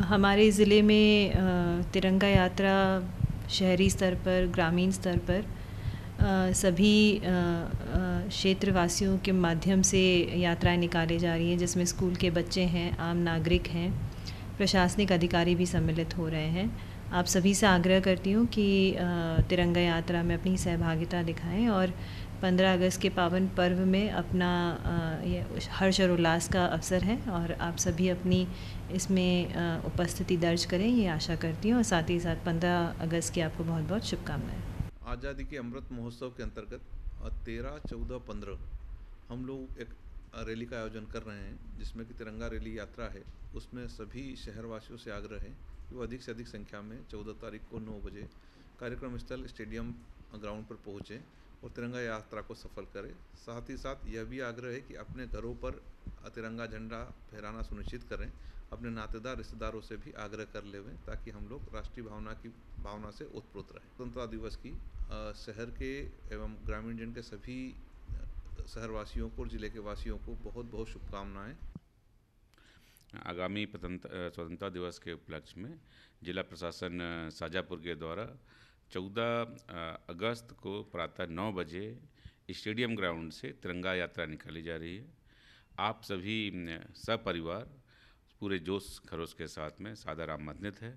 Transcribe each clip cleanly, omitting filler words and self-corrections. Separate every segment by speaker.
Speaker 1: हमारे ज़िले में तिरंगा यात्रा शहरी स्तर पर, ग्रामीण स्तर पर सभी क्षेत्रवासियों के माध्यम से यात्राएं निकाली जा रही हैं, जिसमें स्कूल के बच्चे हैं, आम नागरिक हैं, प्रशासनिक अधिकारी भी सम्मिलित हो रहे हैं। आप सभी से आग्रह करती हूँ कि तिरंगा यात्रा में अपनी सहभागिता दिखाएं और 15 अगस्त के पावन पर्व में अपना ये हर्ष और उल्लास का अवसर है और आप सभी अपनी इसमें उपस्थिति दर्ज करें, ये आशा करती हूँ। और साथ ही साथ 15 अगस्त की आपको बहुत बहुत शुभकामनाएं।
Speaker 2: आज़ादी के अमृत महोत्सव के अंतर्गत 13, 14, 15 हम लोग एक रैली का आयोजन कर रहे हैं, जिसमें कि तिरंगा रैली यात्रा है। उसमें सभी शहरवासियों से आग्रह है कि वो अधिक से अधिक संख्या में 14 तारीख को 9 बजे कार्यक्रम स्थल स्टेडियम ग्राउंड पर पहुँचें और तिरंगा यात्रा को सफल करें। साथ ही साथ यह भी आग्रह है कि अपने घरों पर तिरंगा झंडा फहराना सुनिश्चित करें। अपने नातेदार रिश्तेदारों से भी आग्रह कर लेवें ताकि हम लोग राष्ट्रीय भावना से ओतप्रोत रहें। स्वतंत्रता दिवस की शहर के एवं ग्रामीण जन के सभी शहरवासियों को और ज़िले के वासियों को बहुत बहुत शुभकामनाएं।
Speaker 3: आगामी स्वतंत्रता दिवस के उपलक्ष्य में जिला प्रशासन शाजापुर के द्वारा 14 अगस्त को प्रातः 9 बजे स्टेडियम ग्राउंड से तिरंगा यात्रा निकाली जा रही है। आप सभी सपरिवार पूरे जोश खरोश के साथ में सादर आमंत्रित है।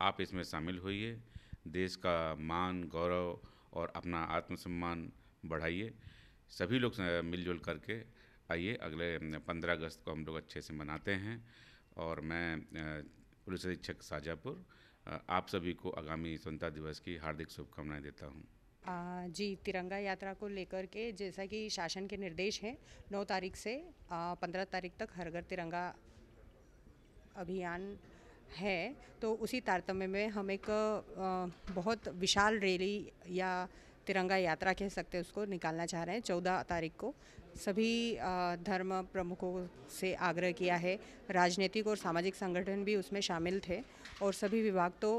Speaker 3: आप इसमें शामिल होइए, देश का मान गौरव और अपना आत्मसम्मान बढ़ाइए। सभी लोग मिलजुल करके आइए। अगले 15 अगस्त को हम लोग अच्छे से मनाते हैं और मैं पुलिस अधीक्षक शाजापुर आप सभी को आगामी स्वतंत्रता दिवस की हार्दिक शुभकामनाएं देता हूं।
Speaker 4: जी, तिरंगा यात्रा को लेकर के जैसा कि शासन के निर्देश हैं, 9 तारीख से 15 तारीख तक हर घर तिरंगा अभियान है, तो उसी तारतम्य में हम एक बहुत विशाल रैली या तिरंगा यात्रा कह सकते हैं उसको निकालना चाह रहे हैं। 14 तारीख को सभी धर्म प्रमुखों से आग्रह किया है, राजनीतिक और सामाजिक संगठन भी उसमें शामिल थे और सभी विभाग तो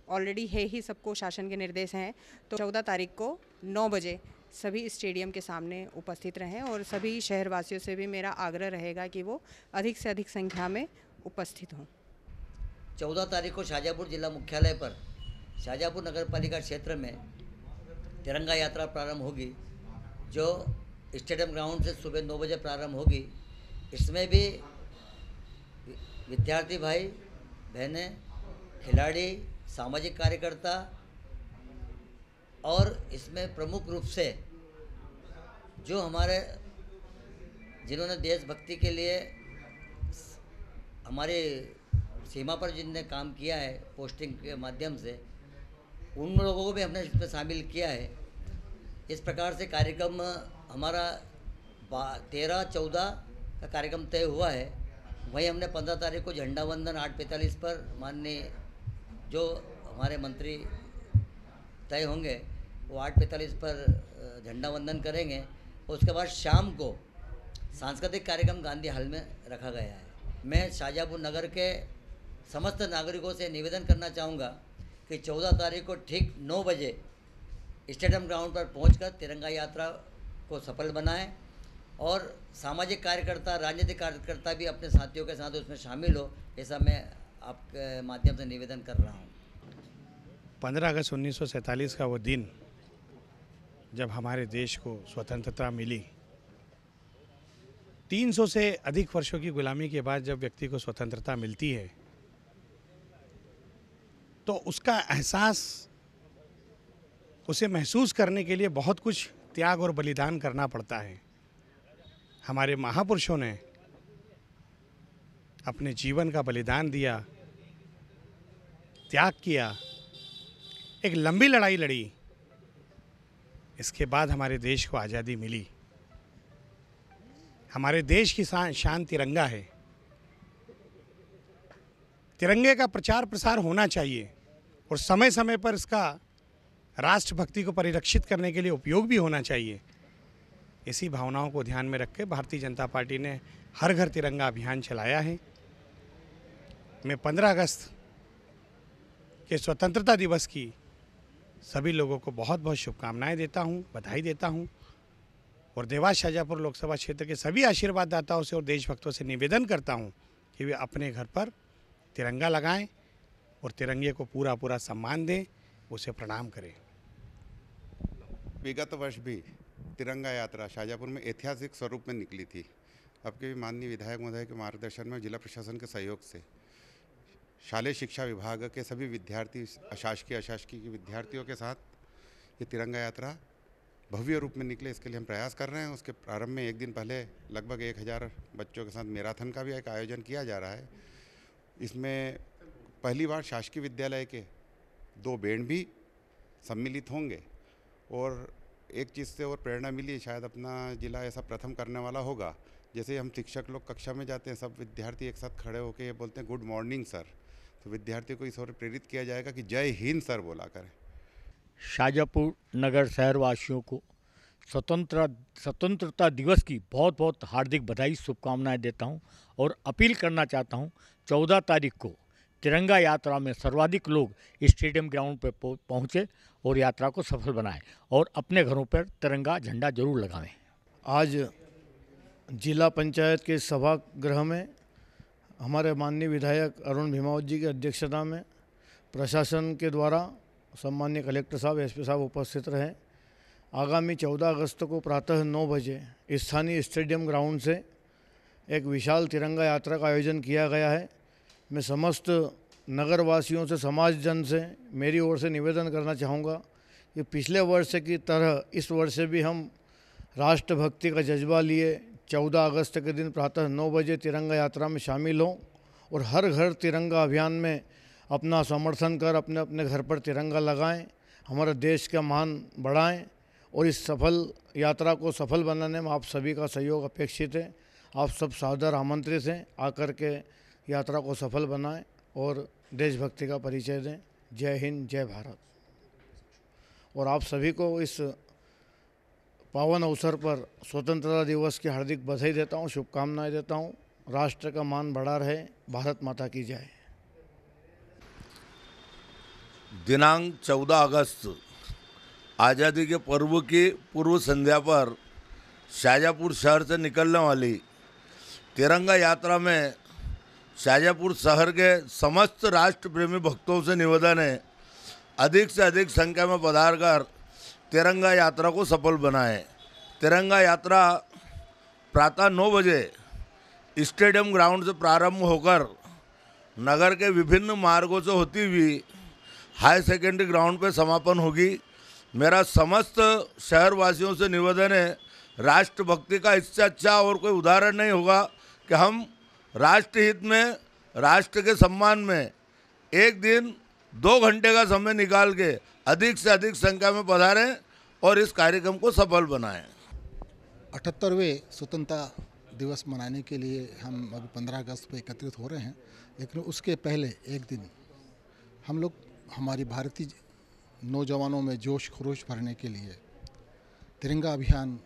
Speaker 4: ऑलरेडी है ही, सबको शासन के निर्देश हैं। तो 14 तारीख को 9 बजे सभी स्टेडियम के सामने उपस्थित रहें और सभी शहरवासियों से भी मेरा आग्रह रहेगा कि वो अधिक से अधिक संख्या में उपस्थित हों।
Speaker 5: 14 तारीख को शाजापुर जिला मुख्यालय पर शाजापुर नगर पालिका क्षेत्र में तिरंगा यात्रा प्रारंभ होगी, जो स्टेडियम ग्राउंड से सुबह 9 बजे प्रारंभ होगी। इसमें भी विद्यार्थी भाई बहनें, खिलाड़ी, सामाजिक कार्यकर्ता और इसमें प्रमुख रूप से जो हमारे जिन्होंने देशभक्ति के लिए हमारे सीमा पर जिनने काम किया है पोस्टिंग के माध्यम से, उन लोगों को भी हमने इसमें शामिल किया है। इस प्रकार से कार्यक्रम हमारा 13-14 का कार्यक्रम तय हुआ है। वहीं हमने 15 तारीख को झंडा वंदन 8:45 पर माननीय जो हमारे मंत्री तय होंगे वो 8:45 पर झंडा वंदन करेंगे। उसके बाद शाम को सांस्कृतिक कार्यक्रम गांधी हॉल में रखा गया है। मैं शाजापुर नगर के समस्त नागरिकों से निवेदन करना चाहूँगा कि 14 तारीख को ठीक 9 बजे स्टेडियम ग्राउंड पर पहुंचकर तिरंगा यात्रा को सफल बनाएं और सामाजिक कार्यकर्ता, राजनीतिक कार्यकर्ता भी अपने साथियों के साथ उसमें शामिल हो, ऐसा मैं आपके माध्यम से निवेदन कर रहा हूं।
Speaker 6: 15 अगस्त 1947 का वो दिन जब हमारे देश को स्वतंत्रता मिली, 300 से अधिक वर्षों की गुलामी के बाद जब व्यक्ति को स्वतंत्रता मिलती है तो उसका एहसास, उसे महसूस करने के लिए बहुत कुछ त्याग और बलिदान करना पड़ता है। हमारे महापुरुषों ने अपने जीवन का बलिदान दिया, त्याग किया, एक लंबी लड़ाई लड़ी। इसके बाद हमारे देश को आज़ादी मिली। हमारे देश की शान तिरंगा है। तिरंगे का प्रचार प्रसार होना चाहिए और समय समय पर इसका राष्ट्रभक्ति को परिरक्षित करने के लिए उपयोग भी होना चाहिए। इसी भावनाओं को ध्यान में रख के भारतीय जनता पार्टी ने हर घर तिरंगा अभियान चलाया है। मैं 15 अगस्त के स्वतंत्रता दिवस की सभी लोगों को बहुत बहुत शुभकामनाएं देता हूं, बधाई देता हूं और देवास शाजापुर लोकसभा क्षेत्र के सभी आशीर्वाद दाताओं से और देशभक्तों से निवेदन करता हूं कि वे अपने घर पर तिरंगा लगाएं और तिरंगे को पूरा पूरा सम्मान दें, उसे प्रणाम करें।
Speaker 7: विगत वर्ष भी तिरंगा यात्रा शाहजहाँपुर में ऐतिहासिक स्वरूप में निकली थी। अब के माननीय विधायक महोदय के मार्गदर्शन में जिला प्रशासन के सहयोग से शालेय शिक्षा विभाग के सभी विद्यार्थी, अशासकीय अशासकीय के विद्यार्थियों के साथ ये तिरंगा यात्रा भव्य रूप में निकले, इसके लिए हम प्रयास कर रहे हैं। उसके प्रारंभ में एक दिन पहले लगभग 1000 बच्चों के साथ मैराथन का भी एक आयोजन किया जा रहा है। इसमें पहली बार शासकीय विद्यालय के 2 बैंड भी सम्मिलित होंगे और एक चीज़ से और प्रेरणा मिली, शायद अपना जिला ऐसा प्रथम करने वाला होगा। जैसे हम शिक्षक लोग कक्षा में जाते हैं, सब विद्यार्थी एक साथ खड़े होकर ये बोलते हैं गुड मॉर्निंग सर, तो विद्यार्थियों को इस ओर प्रेरित किया जाएगा कि जय हिंद सर बोला करें।
Speaker 8: शाहजहाँपुर नगर शहर वासियों को स्वतंत्रता दिवस की बहुत बहुत हार्दिक बधाई, शुभकामनाएं देता हूं और अपील करना चाहता हूं 14 तारीख को तिरंगा यात्रा में सर्वाधिक लोग स्टेडियम ग्राउंड पर पहुंचे और यात्रा को सफल बनाएं और अपने घरों पर तिरंगा झंडा जरूर लगावें।
Speaker 9: आज जिला पंचायत के सभागृह में हमारे माननीय विधायक अरुण भीमावत जी की अध्यक्षता में प्रशासन के द्वारा सम्माननीय कलेक्टर साहब, एसपी साहब उपस्थित रहे। आगामी 14 अगस्त को प्रातः 9 बजे स्थानीय स्टेडियम ग्राउंड से एक विशाल तिरंगा यात्रा का आयोजन किया गया है। मैं समस्त नगरवासियों से, समाज जन से मेरी ओर से निवेदन करना चाहूँगा कि पिछले वर्ष की तरह इस वर्ष भी हम राष्ट्रभक्ति का जज्बा लिए 14 अगस्त के दिन प्रातः 9 बजे तिरंगा यात्रा में शामिल हों और हर घर तिरंगा अभियान में अपना समर्थन कर अपने अपने घर पर तिरंगा लगाएं, हमारे देश का मान बढ़ाएं और इस सफल यात्रा को सफल बनाने में आप सभी का सहयोग अपेक्षित है। आप सब सादर आमंत्रित हैं, आकर के यात्रा को सफल बनाएं और देशभक्ति का परिचय दें। जय हिंद, जय भारत। और आप सभी को इस पावन अवसर पर स्वतंत्रता दिवस की हार्दिक बधाई देता हूँ, शुभकामनाएं देता हूँ। राष्ट्र का मान बढ़ा रहे, भारत माता की जय।
Speaker 10: दिनांक 14 अगस्त आज़ादी के पर्व की पूर्व संध्या पर शाहजहाँपुर शहर से निकलने वाली तिरंगा यात्रा में शाहजहाँपुर शहर के समस्त राष्ट्र प्रेमी भक्तों से निवेदन है, अधिक से अधिक संख्या में पधार कर तिरंगा यात्रा को सफल बनाएं। तिरंगा यात्रा प्रातः 9 बजे स्टेडियम ग्राउंड से प्रारंभ होकर नगर के विभिन्न मार्गों से होती हुई हाई सेकेंडरी ग्राउंड पर समापन होगी। मेरा समस्त शहरवासियों से निवेदन है, राष्ट्रभक्ति का इससे अच्छा और कोई उदाहरण नहीं होगा कि हम राष्ट्रहित में, राष्ट्र के सम्मान में एक दिन 2 घंटे का समय निकाल के अधिक से अधिक संख्या में पधारें और इस कार्यक्रम को सफल बनाएं।
Speaker 11: 78वें स्वतंत्रता दिवस मनाने के लिए हम अभी 15 अगस्त पर एकत्रित हो रहे हैं, लेकिन उसके पहले एक दिन हम लोग हमारी भारतीय नौजवानों में जोश खरोश भरने के लिए तिरंगा अभियान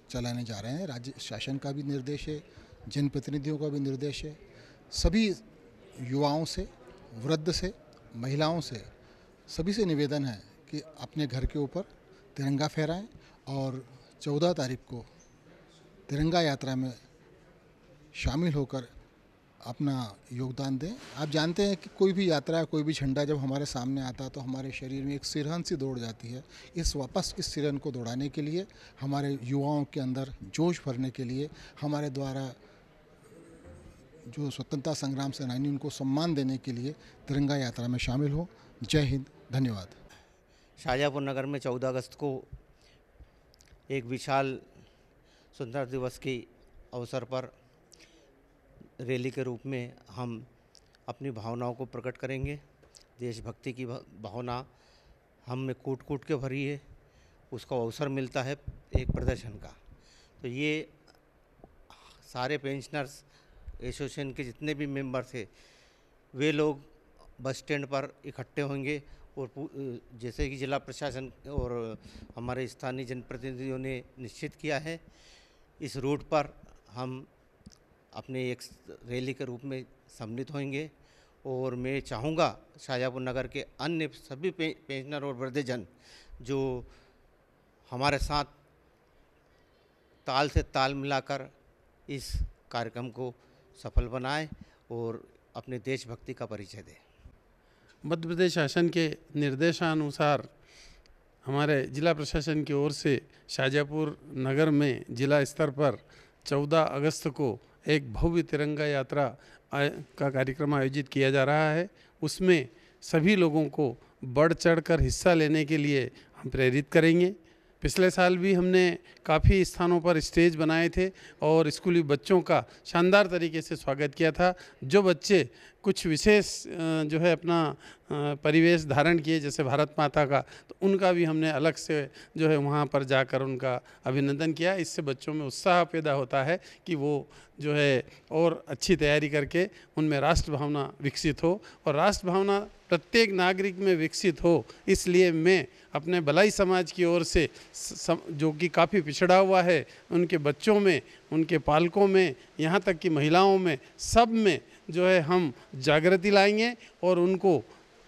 Speaker 11: चलाने जा रहे हैं। राज्य शासन का भी निर्देश है, जनप्रतिनिधियों का भी निर्देश है। सभी युवाओं से, वृद्ध से, महिलाओं से, सभी से निवेदन है कि अपने घर के ऊपर तिरंगा फहराएं और 14 तारीख को तिरंगा यात्रा में शामिल होकर अपना योगदान दें। आप जानते हैं कि कोई भी यात्रा, कोई भी झंडा जब हमारे सामने आता है तो हमारे शरीर में एक सिरहन सी दौड़ जाती है। इस सिरहन को दौड़ाने के लिए, हमारे युवाओं के अंदर जोश भरने के लिए, हमारे द्वारा जो स्वतंत्रता संग्राम सेनानी उनको सम्मान देने के लिए तिरंगा यात्रा में शामिल हो। जय हिंद, धन्यवाद।
Speaker 12: शाहजहाँपुर नगर में 14 अगस्त को एक विशाल स्वतंत्रता दिवस के अवसर पर रैली के रूप में हम अपनी भावनाओं को प्रकट करेंगे। देशभक्ति की भावना हम में कूट कूट के भरी है, उसका अवसर मिलता है एक प्रदर्शन का। तो ये सारे पेंशनर्स एसोसिएशन के जितने भी मेंबर थे वे लोग बस स्टैंड पर इकट्ठे होंगे और जैसे कि जिला प्रशासन और हमारे स्थानीय जनप्रतिनिधियों ने निश्चित किया है, इस रूट पर हम अपने एक रैली के रूप में सम्मिलित होंगे। और मैं चाहूँगा शाहजहाँपुर नगर के अन्य सभी पेंशनर और वृद्धजन जो हमारे साथ ताल से ताल मिलाकर इस कार्यक्रम को सफल बनाएं और अपने देशभक्ति का परिचय दें।
Speaker 13: मध्य प्रदेश शासन के निर्देशानुसार हमारे जिला प्रशासन की ओर से शाजापुर नगर में जिला स्तर पर 14 अगस्त को एक भव्य तिरंगा यात्रा का कार्यक्रम आयोजित किया जा रहा है। उसमें सभी लोगों को बढ़ चढ़कर हिस्सा लेने के लिए हम प्रेरित करेंगे। पिछले साल भी हमने काफ़ी स्थानों पर स्टेज बनाए थे और स्कूली बच्चों का शानदार तरीके से स्वागत किया था। जो बच्चे कुछ विशेष जो है अपना परिवेश धारण किए जैसे भारत माता का, तो उनका भी हमने अलग से जो है वहाँ पर जाकर उनका अभिनंदन किया। इससे बच्चों में उत्साह पैदा होता है कि वो जो है और अच्छी तैयारी करके उनमें राष्ट्र भावना विकसित हो और राष्ट्र भावना प्रत्येक नागरिक में विकसित हो। इसलिए मैं अपने भलाई समाज की ओर से जो कि काफ़ी पिछड़ा हुआ है, उनके बच्चों में, उनके पालकों में, यहाँ तक कि महिलाओं में, सब में जो है हम जागृति लाएंगे और उनको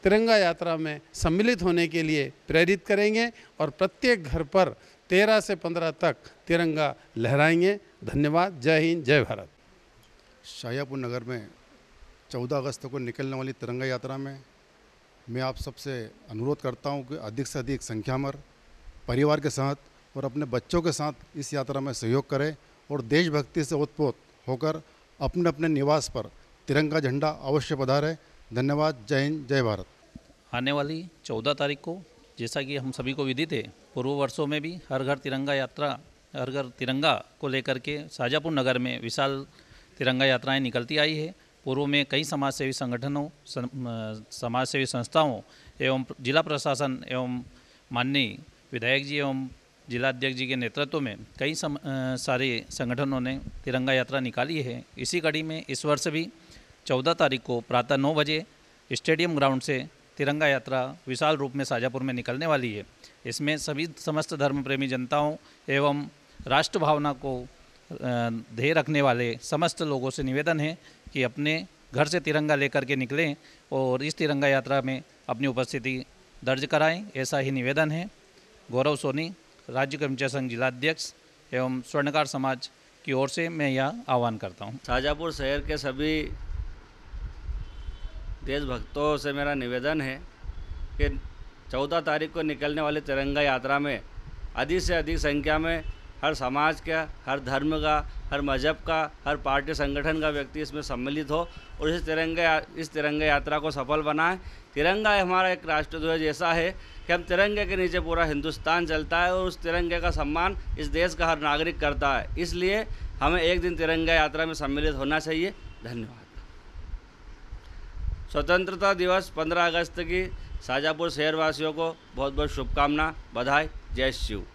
Speaker 13: तिरंगा यात्रा में सम्मिलित होने के लिए प्रेरित करेंगे और प्रत्येक घर पर 13 से 15 तक तिरंगा लहराएंगे। धन्यवाद। जय हिंद, जय भारत।
Speaker 7: शाजापुर नगर में 14 अगस्त को निकलने वाली तिरंगा यात्रा में मैं आप सबसे अनुरोध करता हूं कि अधिक से अधिक संख्या में परिवार के साथ और अपने बच्चों के साथ इस यात्रा में सहयोग करें और देशभक्ति से ओतप्रोत होकर अपने अपने निवास पर तिरंगा झंडा अवश्य पधारें। धन्यवाद। जय हिंद, जय भारत।
Speaker 14: आने वाली 14 तारीख को, जैसा कि हम सभी को विदित है, पूर्व वर्षों में भी हर घर तिरंगा यात्रा, हर घर तिरंगा को लेकर के शाजापुर नगर में विशाल तिरंगा यात्राएं निकलती आई है। पूर्व में कई समाजसेवी संगठनों, समाजसेवी संस्थाओं एवं जिला प्रशासन एवं माननीय विधायक जी एवं जिला अध्यक्ष जी के नेतृत्व में कई सारे संगठनों ने तिरंगा यात्रा निकाली है। इसी कड़ी में इस वर्ष भी 14 तारीख को प्रातः 9 बजे स्टेडियम ग्राउंड से तिरंगा यात्रा विशाल रूप में शाजापुर में निकलने वाली है। इसमें सभी समस्त धर्म प्रेमी जनताओं एवं राष्ट्र भावना को ध्येय रखने वाले समस्त लोगों से निवेदन है कि अपने घर से तिरंगा लेकर के निकलें और इस तिरंगा यात्रा में अपनी उपस्थिति दर्ज कराएं, ऐसा ही निवेदन है। गौरव सोनी, राज्य कर्मचारी संघ जिला अध्यक्ष एवं स्वर्णकार समाज की ओर से मैं यह आह्वान करता हूं।
Speaker 15: शाजापुर शहर के सभी देशभक्तों से मेरा निवेदन है कि 14 तारीख को निकलने वाली तिरंगा यात्रा में अधिक से अधिक संख्या में हर समाज का, हर धर्म का, हर मज़हब का, हर पार्टी संगठन का व्यक्ति इसमें सम्मिलित हो और इस तिरंगा यात्रा को सफल बनाएं। तिरंगा हमारा एक राष्ट्रध्वज ऐसा है कि हम तिरंगे के नीचे पूरा हिंदुस्तान चलता है और उस तिरंगे का सम्मान इस देश का हर नागरिक करता है। इसलिए हमें एक दिन तिरंगा यात्रा में सम्मिलित होना चाहिए। धन्यवाद। स्वतंत्रता दिवस 15 अगस्त की शाजापुर शहरवासियों को बहुत बहुत शुभकामना, बधाई। जय शिव।